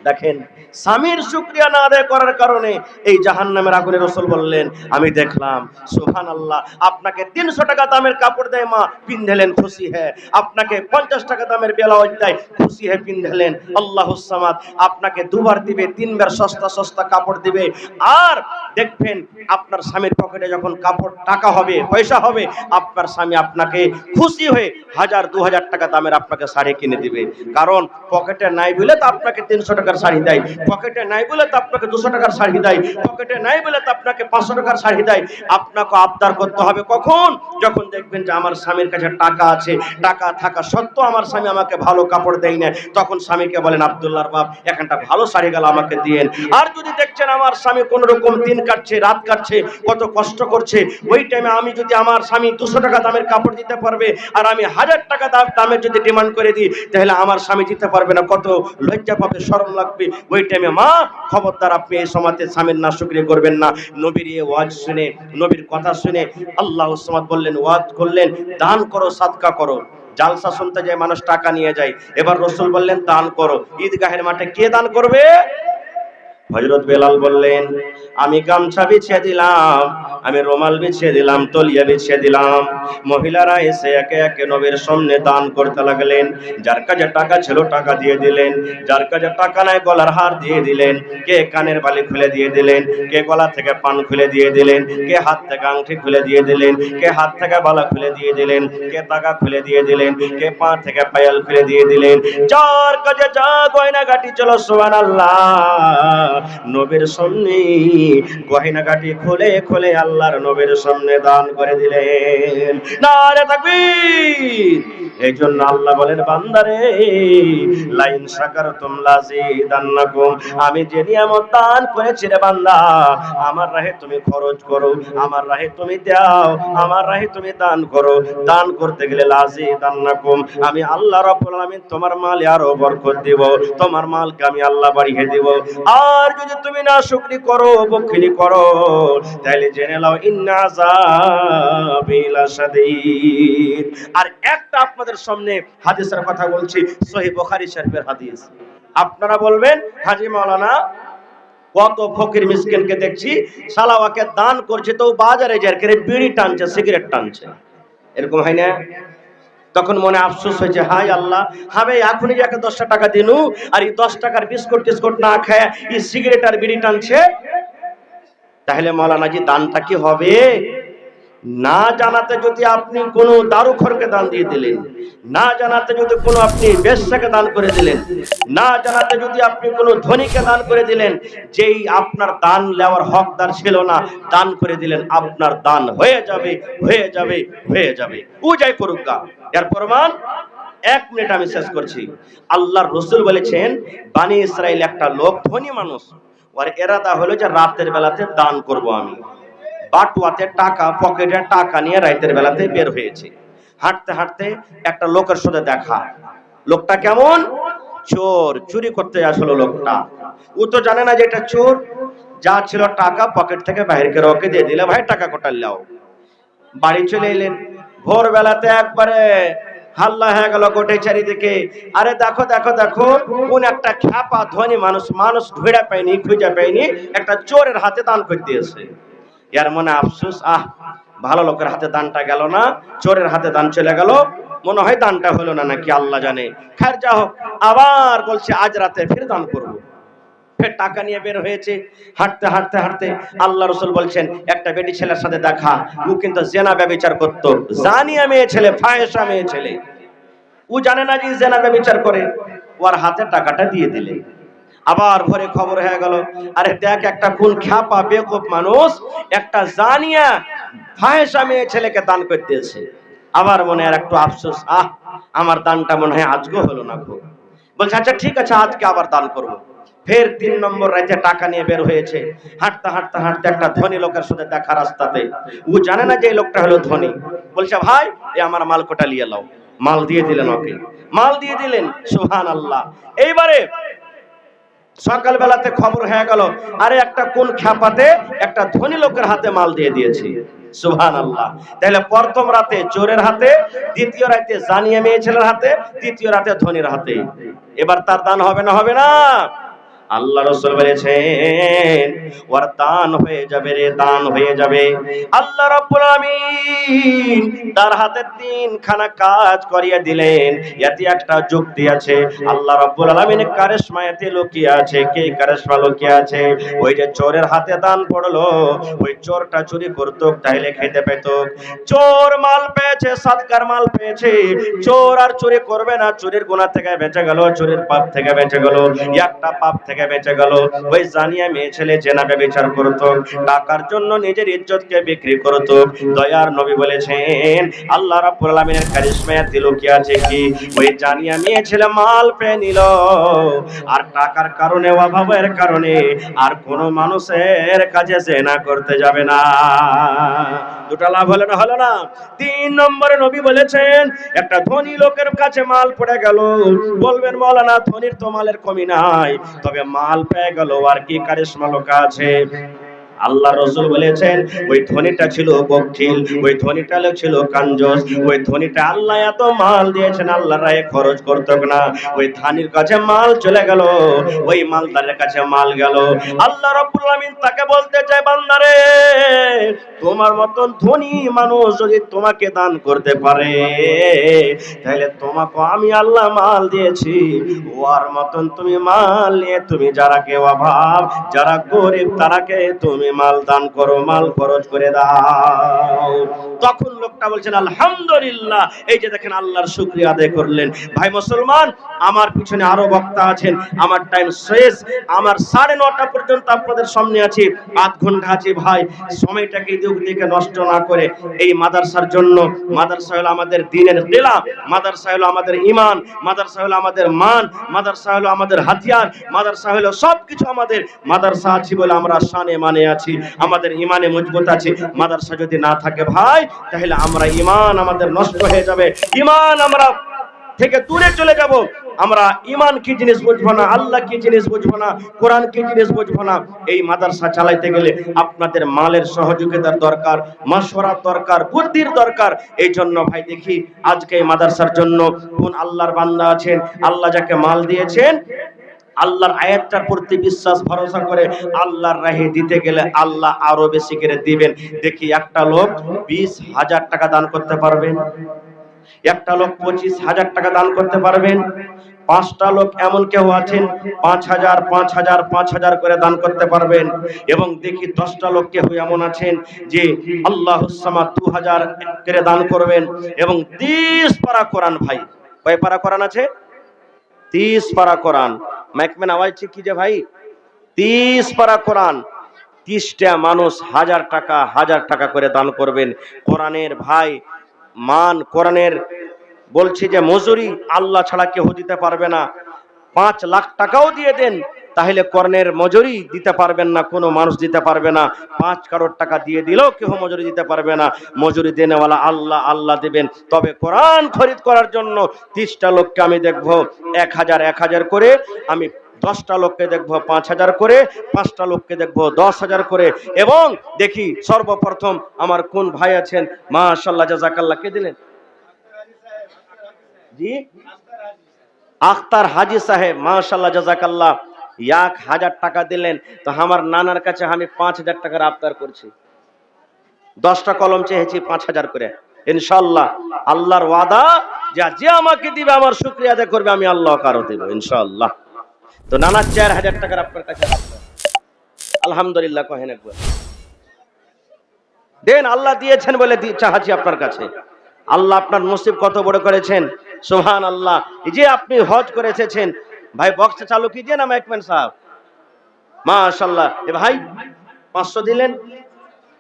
[SPEAKER 1] দেখেন, স্বামীর শুকরিয়া না আদায় করার কারণে এই জাহান্নামের আগুনে রাসূল বললেন, আমি দেখলাম। সুবহানাল্লাহ। আপনাকে 300 টাকা দামের কাপড় দেয় মা, পিনধেলেন, খুশি হ্যাঁ। আপনাকে 50 টাকা দামের ব্লাউজ দেয়, খুশি হয়ে পিনধেলেন। আল্লাহুস সামাদ। আপনাকে দুবার দিবে, 3 বার সস্তা সস্তা কাপড় দিবে। আর দেখবেন আপনার স্বামীর পকেটে যখন কাপড় টাকা হবে, পয়সা হবে, আপনার স্বামী আপনাকে খুশি হয়ে 1000-2000 টাকা দামের আপনাকে শাড়ি কিনে দিবে। কারণ পকেটে নাই বলে তো আপনাকে 300 টাকার শাড়ি দেয়, পকেটে নাই বলে তো আপনাকে 200 টাকার শাড়ি দেয়, পকেটে নাই বলে তো আপনাকে 500 টাকার শাড়ি দেয়। আপনাকে আবদার করতে হবে কখন? যখন দেখবেন যে আমার স্বামীর কাছে টাকা আছে, টাকা থাকা সত্ত্বেও আমার স্বামী আমাকে ভালো কাপড় দেয় না, তখন স্বামীকে বলেন, আব্দুল্লাহর বাপ, এখানটা ভালো শাড়ি গেল আমাকে দিয়েন। আর যদি দেখছেন আমার স্বামী কোন রকম দিন কাটছে, রাত কাটছে, কত কষ্ট করছে, ওই টাইমে আমি যদি আমার স্বামী 200 টাকা দামের কাপড় দিতে পারবে, আর আমি 1000 টাকা দামের যদি ডিমান্ড করে দিই, তাহলে আমার স্বামী দিতে পারবে না, কত লজ্জা পাবে, শরম লাগবে। ওই টাইমে মা, খবরদার আপনি এই সময়তে স্বামীর না শুকরিয়া করবেন না। নবীর এই ওয়াজ শুনে, নবীর কথা শুনে আল্লাহুস সামাদ বললেন, ওয়াজ করলেন, দান করো, সাদকা করো। জালসা শুনতে যায় মানুষ, টাকা নিয়ে যায়। এবার রাসূল বললেন, দান করো। ঈদগাহের মাঠে কে দান করবে? হযরত বেলাল বললেন, আমি গামছা বিছিয়ে দিলাম, আমি রুমাল বিছিয়ে দিলাম, তলিয়া বিছিয়ে দিলাম। মহিলারা এসে একে একে নবীর সামনে দান করতে লাগলেন। যার কাছে টাকা ছিল টাকা দিয়ে দিলেন, যার কাছে টাকা নাই গলার হার দিয়ে দিলেন, কে কানের বালি খুলে দিয়ে দিলেন, কে গলা থেকে পান খুলে দিয়ে দিলেন, কে হাত থেকে আংটি খুলে দিয়ে দিলেন, কে হাত থেকে বালা খুলে দিয়ে দিলেন, কে টাকা খুলে দিয়ে দিলেন, কে পা থেকে পায়াল খুলে দিয়ে দিলেন। যার কাছে যা গয়না গাটি ছিল, সুবহানাল্লাহ, নবীর সামনে গয়নাগাটি খুলে খুলে আল্লাহর নবীর সামনে দান করে দিলেন। নারে তাকবীর। এই জন্য আল্লাহ বলেন, বান্দারে, লাইন শাকারতুম লাযিদান্নাকুম, আমি যে নিয়ামত দান করেছি রে বান্দা, আমার রাহে তুমি খরচ করো, আমার রাহে তুমি দাও, আমার রাহে তুমি দান করো। দান করতে গেলে লাযিদান্নাকুম, আমি আল্লাহ রাব্বুল আলামিন তোমার মালে আরো বরকত দিব, তোমার মালকে আমি আল্লাহ বাড়িয়ে দিব। আর যদি তুমি না শুকরি করো, বখিলি করো, তাহলে জেনে নাও, ইন্না আযাবি লাশাদীদ। আর একটা আপনাদের সামনে হাদিসের কথা বলছি, সহিহ বুখারী শরীফের হাদিস। আপনারা বলবেন, হাজী মাওলানা, কত ফকির মিসকিনকে দেখছি সালাওয়াকে দান করছে, তো বাজারে যায় করে বিড়ি টানছে, সিগারেট টানছে, এরকম হয় না? তখন মনে আফসোস হয়েছে, হায় আল্লাহ, হবে এখনই যাকে 10 টাকা দিনু, আর এই 10 টাকার বিস্কুট টিস্কুট না খায় এই সিগারেট আর বিড়ি টানছে। তাহলে মাওলানাজি দানটা কি হবে? না জানাতে যদি আপনি কোনো দারুখরকে দান দিয়ে দিলেন, না জানাতে যদি কোনো আপনি বেশ্যাকে দান করে দিলেন, না জানাতে যদি আপনি কোনো ধনীকে দান করে দিলেন, যেই আপনার দান নেওয়ার হকদার ছিল না, দান করে দিলেন, আপনার দান হয়ে যাবে, হয়ে যাবে, হয়ে যাবে। ও যাই করুক গা। এর প্রমাণ 1 মিনিট আমি শেষ করছি। আল্লাহর রাসূল বলেছেন, বনি ইসরাইল একটা লোক, ধনী মানুষ, ওর ইরাদা হলো যে রাতের বেলাতে দান করব আমি। বাটুয়াতে টাকা, পকেটে টাকা নিয়ে রাতের বেলাতে বের হয়েছে। হাঁটতে হাঁটতে একটা লোকের সাথে দেখা। লোকটা কেমন? চোর, চুরি করতে আসলো লোকটা। ও তো জানে না যে এটা চোর। যা ছিল টাকা পকেট থেকে বাইরে করে ওকে দিয়ে দিলে, ভাই টাকা কোটা লাও। বাড়ি চলে এলেন। ভোরবেলাতে একবারে হাল্লা হয়ে গেল গোটে চারিদিকে। আরে দেখো দেখো দেখো, কোন একটা খ্যাপা ধনী মানুষ, মানুষ ঘুরে পায়নি, খুঁজে পায়নি, একটা চোরের হাতে দান করে দিয়েছে। এর মনে আফসোস, ভালো লোকের হাতে দানটা গেল না, চোরের হাতে দান চলে গেল, মনে হয় দানটা হলো না নাকি আল্লাহ জানে। খैर যা হোক, আবার বলছে আজ রাতে ফির দান করব। ফের টাকা নিয়ে বের হয়েছে। হাঁটতে হাঁটতে হাঁটতে আল্লাহ রাসূল বলছেন, একটা বেটি ছেলের সাথে দেখা, ও কিন্তু জেনা ব্যভিচার করত, জানিয়া মেয়ে ছেলে, ফাহেশা মেয়ে ছেলে, ও জানে না যে জেনা ব্যভিচার করে, ওর হাতে টাকাটা দিয়ে দিলে। আবার ঘরে খবর হয়ে গেল, আরে দেখ একটা কোন খ্যাপা বেকুব মানুষ একটা জানিয়া ফাহেশা মেয়ে ছেলেকে দান করে দিয়েছে। আবার মনে আর একটু আফসোস, আমার দানটা মনে হয় আজকে হলো না খুব। বলছে আচ্ছা ঠিক আছে, আজকে আবার দান করব। ফের 3 নম্বর রাতে টাকা নিয়ে বের হয়েছে। হাঁটতে হাঁটতে হাঁটতে একটা ধনী লোকের সাথে দেখা রাস্তাতে। ও জানে না যে এই লোকটা হলো ধনী। বলছে ভাই এ আমার মাল কোটা নিয়ে লাও। মাল দিয়ে দিলেন ওকে, মাল দিয়ে দিলেন। সুবহানাল্লাহ। এইবারে সকাল বেলাতে খবর হয়ে গেল, আরে একটা কোন খ্যাপাতে একটা ধনী লোকের হাতে মাল দিয়ে দিয়েছি। সুবহানাল্লাহ। তাহলে প্রথম রাতে চোরের হাতে, দ্বিতীয় রাতে জানিয়া মেয়ে ছেলের হাতে, তৃতীয় রাতে ধনীর হাতে। এবার তার দান হবে না হবে না? আল্লাহ রাসূল বলেছেন ওর দান হয়ে যাবে রে, দান হয়ে যাবে। আল্লাহ রাব্বুল আলামিন তার হাতে 3 খানা কাজ করিয়ে দিলেন। এতে একটা যুক্তি আছে, আল্লাহ রাব্বুল আলামিন কারিশমা এতে লুকিয়ে আছে। কে কারিশমা লুকিয়ে আছে? ওই যে চোরের হাতে দান পড়লো, ওই চোরটা চুরি করত তাইলে খেতে পেত। চোর মাল পেয়েছে, সাদকার মাল পেয়েছে, চোর আর চুরি করবে না, চুরির গুনাহ থেকে বেঁচে গেল, চুরির পাপ থেকে বেঁচে গেল, একটা পাপ থেকে বেঁচে গেল। ওই জানিয়া মেয়ে ছেলে জেনা ব্যভিচার করত, টাকার জন্য নিজের ইজ্জতকে বিক্রি করত। দয়ার নবী বলেছেন আল্লাহ রাব্বুল আলামিনের কারিশমাতে লুকিয়ে আছে কি? ওই জানিয়া মেয়ে ছেলে মাল পেয়ে নিল, আর টাকার কারণে, অভাবের কারণে আর কোন মানুষের কাছে জেনা করতে যাবে না। দুটা লাভ হলো না? হলো না? 3 নম্বরে নবী বলেছেন একটা ধনী লোকের কাছে মাল পড়ে গেল, বলবেন মাওলানা ধনীর তো মালের কমি নাই, তবে মাল পেয়ে গেল আর কি কারিশমা লোক আছে? আল্লাহ রাসূল বলেছেন ওই ধনীটা ছিল বখিল, ওই ধনীটা ছিল কাঞ্জুস, ওই ধনীটা আল্লাহ এত মাল দিয়েছেন আল্লাহর রাহে খরচ করতে না, ওই ধনীর কাছে মাল চলে গেল, ওই মালদারের কাছে মাল গেল। আল্লাহ রাব্বুল আলামিন তাকে বলতে চায় বান্দারে তোমার মতন ধনী মানুষ যদি তোমাকে দান করতে পারে, তাহলে তোমাকে আমি আল্লাহ মাল দিয়েছি, ওর মতন তুমি মাল নিয়ে তুমি যারা কেউ অভাব, যারা গরিব তারাকে তুমি মাল দান করো, মাল খরচ করে দাও। তখন লোকটা বলছেন আলহামদুলিল্লাহ। এই যে দেখেন আল্লাহর শুকরিয়া আদায় করলেন। ভাই মুসলমান, আমার পিছনে আরো বক্তা আছেন, আমার টাইম শেষ, আমার 9:30 পর্যন্ত আপনাদের সামনে আছি, 8 ঘন্টা আছে ভাই। সময়টাকে দিকে নষ্ট না করে এই মাদ্রাসার জন্য, মাদ্রাসা হলো আমাদের দ্বীনের কিলা, মাদ্রাসা হলো আমাদের ঈমান, মাদ্রাসা হলো আমাদের মান, মাদ্রাসা হলো আমাদের হাতিয়ার, মাদ্রাসা হলো সবকিছু আমাদের। মাদ্রাসা আছে বলে আমরা শানে মানে আছি, আমাদের ঈমানে মজবুত আছে। মাদ্রাসা যদি না থাকে ভাই, তাহলে আমরা ঈমান আমাদের নষ্ট হয়ে যাবে, ঈমান আমরা থেকে দূরে চলে যাব। আমরা ঈমান কি জিনিস বুঝবো না, আল্লাহ কি জিনিস বুঝবো না, কোরআন কি জিনিস বুঝবো না। এই মাদ্রাসা চালাইতে গেলে আপনাদের মালের সহযোগিতার দরকার, মাশওয়ারার দরকার, বুদ্ধির দরকার। এই জন্য ভাই দেখি আজকে এই মাদ্রাসার জন্য কোন আল্লাহর বান্দা আছেন, আল্লাহ যাকে মাল দিয়েছেন, আল্লাহর আয়াতটার প্রতি বিশ্বাস ভরসা করে আল্লাহর রাহে দিতে গেলে আল্লাহ আরো বেশি করে দিবেন। দেখি একটা লোক 20,000 টাকা দান করতে পারবেন, একটা লোক 25,000 টাকা দান করতে পারবেন, 5টা লোক এমন কেউ আছেন 5,000 5,000 5,000 করে দান করতে পারবেন, এবং দেখি 10টা লোক কেউ এমন আছেন যে আল্লাহুস সামাদ 2,000 করে দান করবেন, এবং 30 পারা কোরআন। ভাই কয় পারা কোরআন আছে? 30 পারা কোরআন। মাইক में আওয়াজ ঠিক কি যে ভাই 30 পারা কোরআন। 30টা মানুষ 1,000 টাকা 1,000 টাকা করে দান করবেন। কোরআনের ভাই মান, কোরআনের বলছি যে মজুরি আল্লাহ ছাড়া কেউ দিতে পারবে না। 5 লাখ টাকাও দিয়ে দেন, তাহলে কোরআনের মজুরি দিতে পারবেন না, কোনো মানুষ দিতে পারবে না। 5 কারোর টাকা দিয়ে দিলেও কেউ মজুরি দিতে পারবে না। মজুরি দেনেওয়ালা আল্লাহ, আল্লাহ দেবেন। তবে কোরআন খরিদ করার জন্য 30টা লোককে আমি দেখবো 1,000 করে, আমি 10টা লোককে দেখবো 5,000 করে, 5টা লোককে দেখবো 10,000 করে। এবং দেখি সর্বপ্রথম আমার কোন ভাই আছেন, মাশাআল্লাহ জাযাকাল্লাহ, কে দিলেন? জি আখতার হাজি সাহেব, মাশাআল্লাহ জাযাকাল্লাহ, 1,000 টাকা দিলেন। তো আমার নানার কাছে আমি 5,000 টাকার আবদার করছি, 10টা কলম চেয়েছি 5,000 করে। ইনশাআল্লাহ আল্লাহর ওয়াদা, যে আমাকে দিবে আমার শুকরিয়া আদায় করবে, আমি আল্লাহ কারো দেব ইনশাআল্লাহ। তো নানা 4000 টাকার আপনার কাছে আলহামদুলিল্লাহ কহেন একবার দেন। আল্লাহ দিয়েছেন বলে চাহাচ্ছি আপনার কাছে। আল্লাহ আপনার নসিব কত বড় করেছেন, সুবহানাল্লাহ। এই যে আপনি হজ করে এসেছেন ভাই, বক্স চালু कीजिए না মাইকম্যান সাহেব, মাশাআল্লাহ। এ ভাই 500 দিলেন,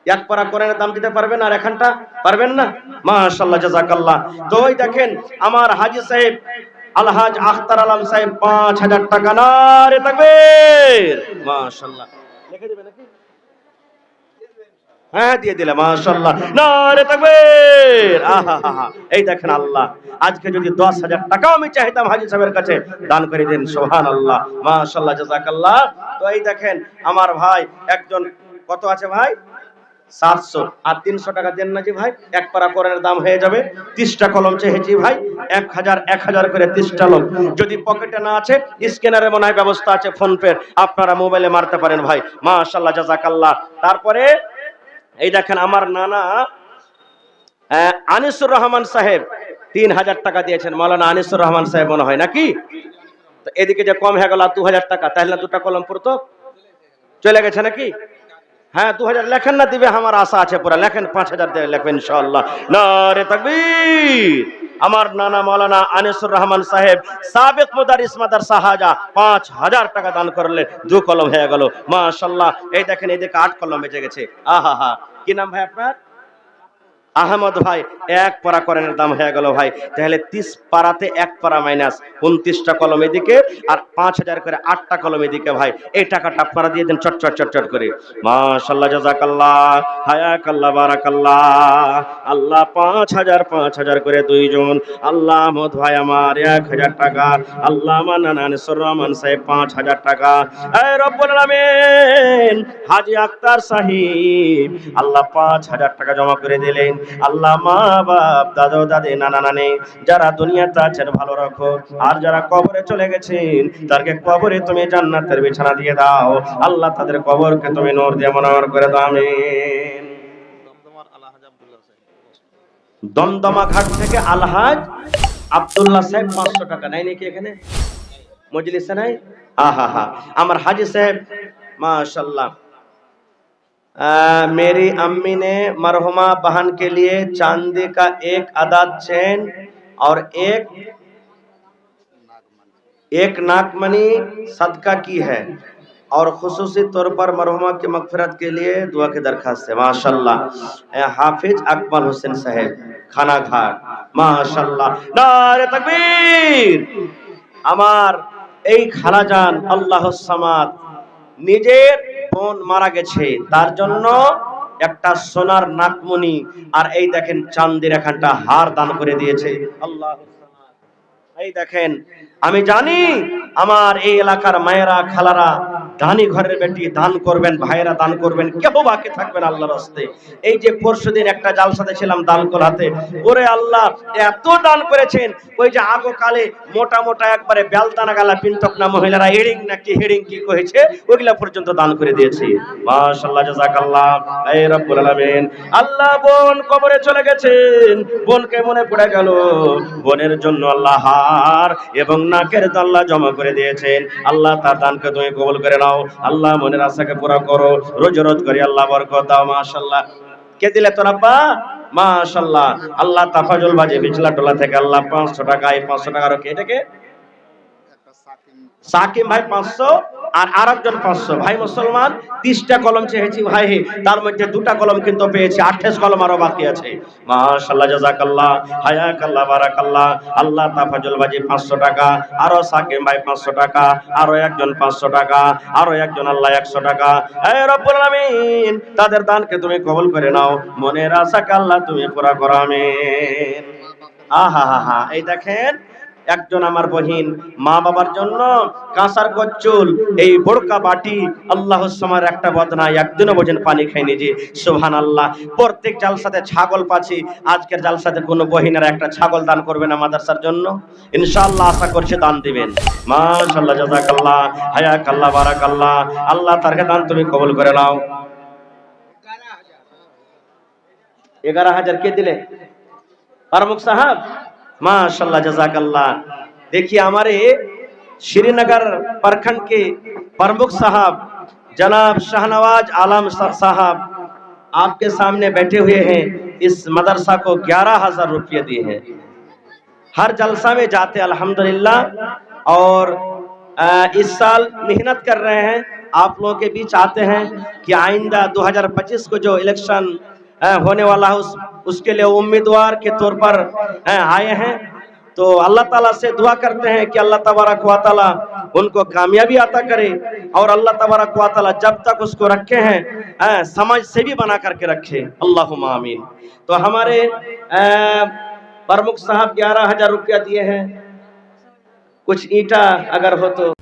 [SPEAKER 1] এক পারা কোরআনের দাম দিতে পারবেন আর এখানটা পারবেন না? মাশাআল্লাহ, জাযাকাল্লাহ। তো ওই দেখেন আমার হাজী সাহেব আলহাজ আখতার আলম সাহেব 5000 টাকা, নারে তাকবীর, মাশাআল্লাহ। লিখে দিবেন নাকি? হ্যাঁ দিয়ে দিলে, মাশাআল্লাহ, নারে তাকবীর। আহা, এই দেখেন আল্লাহ আজকে যদি 10000 টাকাও আমি চাইতাম হাজী সাহেবের কাছে, দান করে দেন, সুবহানাল্লাহ, মাশাআল্লাহ, জাযাকাল্লাহ। তো এই দেখেন আমার ভাই একজন, কত আছে ভাই? 700 আর 300 টাকা দেন না জি ভাই, এক পারা কোরআনের দাম হয়ে যাবে। 30টা কলম চেয়েছি ভাই, 1000 করে 30টা লোক। যদি পকেটে না আছে স্ক্যানারে মনে হয় ব্যবস্থা আছে, ফোন পে, আপনারা মোবাইলে মারতে পারেন ভাই, মাশাআল্লাহ, জাযাকাল্লাহ। তারপরে এই দেখেন আমার নানা আনিসুর রহমান সাহেব 3000 টাকা দিয়েছেন, মাওলানা আনিসুর রহমান সাহেব মনে হয় নাকি? তো এদিকে যে কম হয়ে গেল 2000 টাকা, তাহলে দুটা কলম পড়তো চলে গেছে নাকি? হ্যাঁ 2000 লেখেন না, দিবে আমার আশা আছে পুরা, লেখেন 5000 দিয়ে লেখেন ইনশাআল্লাহ, নারে তাকবীর। আমার নানা মাওলানা আনিসুর রহমান সাহেব সাবেক মুদারিস মাদ্রাসা হাজা 5000 টাকা দান করলে, 2 কলম হয়ে গেল, মাশাআল্লাহ। এই দেখেন এদিকে 8 কলম বেঁচে গেছে। আহা, কি নাম ভাই আপনার? আহমদ ভাই, এক পারা কোরআনের দাম হয়ে গেল ভাই। তাহলে 30 পারাতে এক পারা মাইনাস 29টা কলম এদিকে আর 5000 করে 8টা কলম এদিকে ভাই। এই টাকাটা আপনারা দিয়ে দেন চট করে, মাশাআল্লাহ, জাযাকাল্লাহ, হায়াকাল্লাহ, বারাকাল্লাহ। আল্লাহ 5000 করে দুইজন, আল্লাহ আহমদ ভাই আমার 1000 টাকা, আল্লাহ মান্নান আনিসুর রহমান সাহেব 5000 টাকা। এই রব্বুল আলামিন হাজী আখতার সাহেব আল্লাহ 5000 টাকা জমা করে দিলেন। আল্লাহ মা বাপ, দাদা দাদি, নানা নানি যারা দুনিয়াতে আছেন ভালো রাখো, আর যারা কবরে চলে গেছেন তাদেরকে কবরে তুমি জান্নাতের বিছানা দিয়ে দাও, আল্লাহ তাদের কবরকে তুমি নূর দিয়ে মনোহর করে দাও, আমিন। দমদমা ঘাট থেকে আলহাজ আব্দুল্লাহ সাহেব 500 টাকা নাই নাকি এখানে মজলিসে নাই? আহা, আমার হাজী সাহেব माशाल्लाह। मेरी अम्मी ने मरहुमा बहन के लिए चांदी का एक आदाद चैन और एक नाकमनी सदका की है और खुसूसी तौर पर मरहुमा की मगफिरत के लिए दुआ की दरखास्त है। माशाल्लाह, हाफिज अकमल हुसैन साहेब खाना घाट, माशाल्लाह, नारे तकबीर। আমার এই খালাজান আল্লাহus সামাদ নিজের বোন মারা গেছে, তার জন্য একটা সোনার নাকমণি আর এই দেখেন চাঁদের এখানটা হার দান করে দিয়েছে। আল্লাহus সামাদ। এই দেখেন, আমি জানি আমার এই এলাকার মায়েরা খালারা দানি ঘরের বেটি দান করবেন, ভাইয়েরা দান করবেন, কেউ বাকি থাকবেন আল্লাহর রাস্তে। এই যে পরশুদিন একটা জালসাতে ছিলাম দালকোলাতে, ওরে আল্লাহ এত দান করেছেন, ওই যে আগো কালে মোটা মোটা একবারে বেলতানা গালা পিন্তক না মহিলারা এড়িং নাকি হেড়িং কি কইছে ওইগুলা পর্যন্ত দান করে দিয়েছি। মাশাআল্লাহ, জাযাকাল্লাহ। এই রব্বুল আলামিন, আল্লাহ বোন কবরে চলে গেছেন, বোনকে মনে পড়ে গেল, বোনের জন্য আল্লাহ হার এবং নাকের আল্লাহ জমা করে দিয়েছেন। আল্লাহ তার দানকে তুমি কবুল করে নাও, আল্লাহ মনের আশাকে পুরো করো, রোজ করে আল্লাহ বরকত দাও। মাশাআল্লাহ। কে দিলে তোর আব্বা? মাশাআল্লাহ। আল্লাহ তাফাজুল বাজি বিচলা টোলা থেকে আল্লাহ 500 টাকা, এই 500 টাকা রাখে, এটাকে সাকিম ভাই 500 আর আরেকজন 500 ভাই মুসলমান 30টা কলম চেয়েছি ভাই, তার মধ্যে 2টা কলম কিন্তু পেয়েছি, 28 কলম আরো বাকি আছে। মাশাআল্লাহ, জাযাকাল্লাহ, হায়াকাল্লাহ, বারাকাল্লাহ। আল্লাহ তাফাজুল বাজি 500 টাকা, আরো সাকিম ভাই 500 টাকা, আরো একজন 500 টাকা, আরো একজন আল্লাহ 100 টাকা। হে রব্বুল আলামিন, তাদের দানকে তুমি কবুল করে নাও, মনের আশাকে আল্লাহ তুমি পুরা করো, আমিন। আহা, এই দেখেন একজন আমার বহিন মা বাবার জন্য কাঁসার কচ্চুল, এই বড়কা বাটি, আল্লাহর সামার একটা বদনা একদিনও বোঝেন পানি খাইনি জি, সুবহানাল্লাহ। প্রত্যেক জালসাতে ছাগল পাচ্ছি, আজকের জালসাতে কোনো বহিনেরা একটা ছাগল দান করবে না মাদ্রাসার জন্য, ইনশাআল্লাহ আশা করছি দান দিবেন। মাশাআল্লাহ, জাযাকাল্লাহ, হায়াকাল্লাহ, বারাকাল্লাহ। আল্লাহ তার দান তুমি কবুল করে নাও। 11,000 কে দিলে? ফারুক সাহেব, মাশাআল্লাহ, জাযাকাল্লাহ। দেখি আমারে श्रीनगर प्रखंड के प्रमुख साहब जनाब शाहनवाज आलम साहब आपके सामने बैठे हुए हैं। इस मदरसा को 11,000 रुपये दिए हैं। हर जलसा में जाते अल्हम्दुलिल्लाह। और इस साल मेहनत कर रहे हैं, आप लोगों के बीच आते हैं कि आइंदा 2025 को जो इलेक्शन होने वाला है उसके लिए उम्मीदवार के तौर पर आए हैं। तो अल्लाह ताला से दुआ करते हैं कि अल्लाह तबारक व तआला उनको कामयाबी अता करे और अल्लाह तबारक व तआला जब तक उसको रखे हैं समझ से भी बना करके रखे, अल्लाहुम्मा आमीन। तो हमारे प्रमुख साहब 11,000 रुपया दिए हैं। कुछ ईंटा अगर हो तो